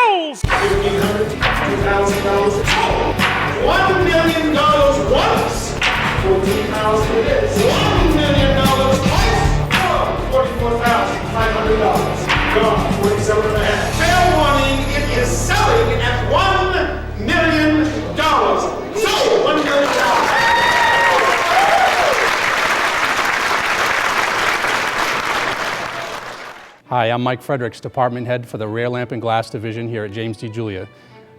bills! $1,500, $2,000. $1 million once. 14,000 it is. $1 million twice. $44,500. Gone. 47 and a half. Fair warning, it is selling at $1 million. So, $1 million. Hi, I'm Mike Fredericks, Department Head for the Rare Lamp and Glass Division here at James D. Julia.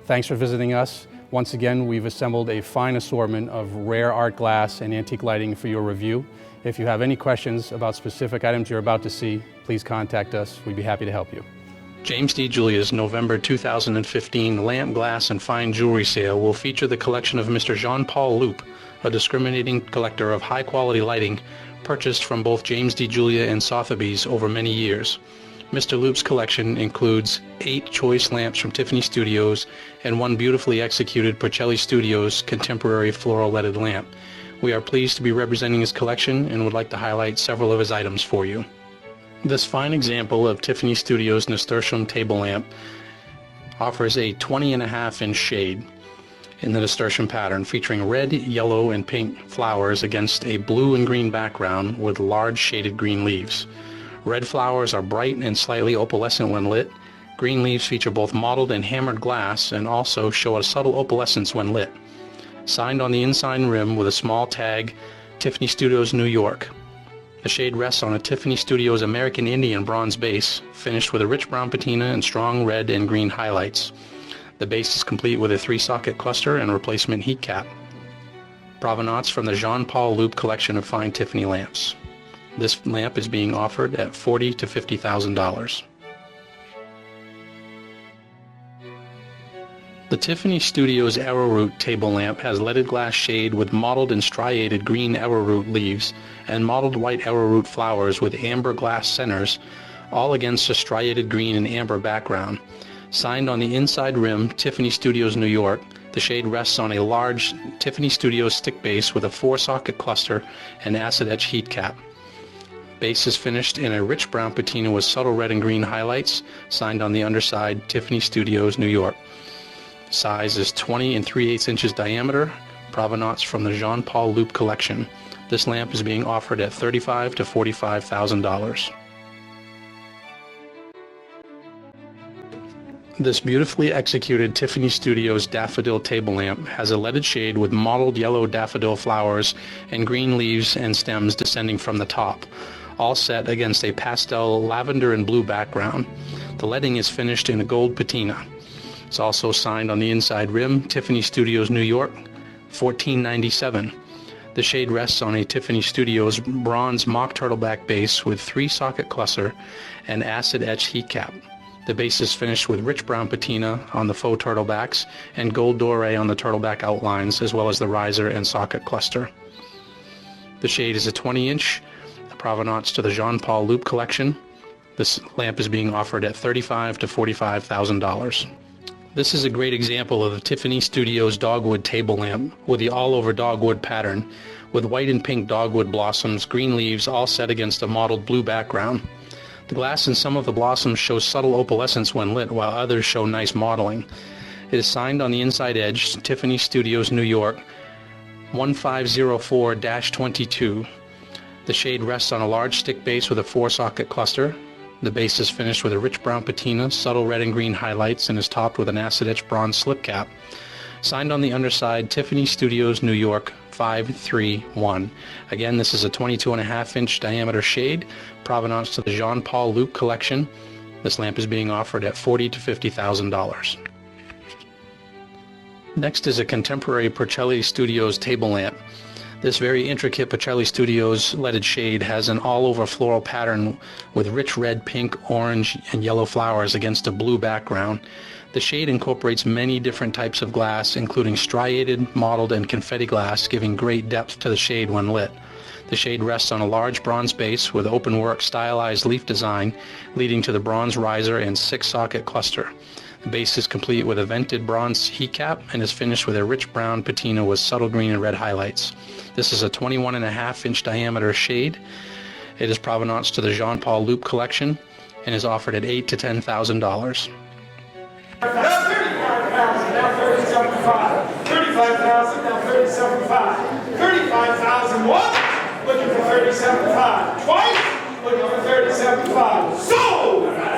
Thanks for visiting us. Once again, we've assembled a fine assortment of rare art glass and antique lighting for your review. If you have any questions about specific items you're about to see, please contact us. We'd be happy to help you. James D. Julia's November 2015 Lamp, Glass, and Fine Jewelry Sale will feature the collection of Mr. Jean-Paul Loup, a discriminating collector of high-quality lighting purchased from both James D. Julia and Sotheby's over many years. Mr. Loup's collection includes 8 choice lamps from Tiffany Studios and 1 beautifully executed Porcelli Studios contemporary floral leaded lamp. We are pleased to be representing his collection and would like to highlight several of his items for you. This fine example of Tiffany Studios nasturtium table lamp offers a 20.5-inch shade in the nasturtium pattern, featuring red, yellow, and pink flowers against a blue and green background with large shaded green leaves. Red flowers are bright and slightly opalescent when lit. Green leaves feature both mottled and hammered glass and also show a subtle opalescence when lit. Signed on the inside rim with a small tag, Tiffany Studios, New York. The shade rests on a Tiffany Studios American Indian bronze base, finished with a rich brown patina and strong red and green highlights. The base is complete with a 3-socket cluster and replacement heat cap. Provenance from the Jean-Paul Loup collection of fine Tiffany lamps. This lamp is being offered at $40,000 to $50,000. The Tiffany Studios Arrowroot table lamp has leaded glass shade with mottled and striated green arrowroot leaves and mottled white arrowroot flowers with amber glass centers, all against a striated green and amber background. Signed on the inside rim, Tiffany Studios, New York. The shade rests on a large Tiffany Studios stick base with a 4-socket cluster and acid etch heat cap. Base is finished in a rich brown patina with subtle red and green highlights. Signed on the underside, Tiffany Studios, New York. Size is 20 3/8 inches diameter. Provenance from the Jean-Paul Loup collection. This lamp is being offered at $35,000 to $45,000. This beautifully executed Tiffany Studios Daffodil table lamp has a leaded shade with mottled yellow daffodil flowers and green leaves and stems descending from the top, all set against a pastel lavender and blue background. The leading is finished in a gold patina. It's also signed on the inside rim, Tiffany Studios, New York, $14.97. The shade rests on a Tiffany Studios bronze mock turtleback base with 3-socket cluster and acid etch heat cap. The base is finished with rich brown patina on the faux turtlebacks and gold doré on the turtleback outlines, as well as the riser and socket cluster. The shade is a 20-inch, provenance to the Jean-Paul Loup collection. This lamp is being offered at $35,000 to $45,000. This is a great example of the Tiffany Studios dogwood table lamp with the all-over dogwood pattern, with white and pink dogwood blossoms, green leaves, all set against a mottled blue background. The glass in some of the blossoms shows subtle opalescence when lit, while others show nice mottling. It is signed on the inside edge, Tiffany Studios, New York, 1504-22. The shade rests on a large stick base with a 4-socket cluster. The base is finished with a rich brown patina, subtle red and green highlights, and is topped with an acid etched bronze slip cap. Signed on the underside, Tiffany Studios, New York, 531. Again, this is a 22.5-inch diameter shade, provenance to the Jean-Paul Loup collection. This lamp is being offered at $40,000 to $50,000. Next is a contemporary Porcelli Studios table lamp. This very intricate Porcelli Studios leaded shade has an all-over floral pattern with rich red, pink, orange, and yellow flowers against a blue background. The shade incorporates many different types of glass, including striated, mottled, and confetti glass, giving great depth to the shade when lit. The shade rests on a large bronze base with open-work stylized leaf design, leading to the bronze riser and 6-socket cluster. The base is complete with a vented bronze heat cap and is finished with a rich brown patina with subtle green and red highlights. This is a 21.5-inch diameter shade. It is provenance to the Jean-Paul Loup collection and is offered at $8,000 to $10,000. 37.5. Twice, looking for 37.5. Sold!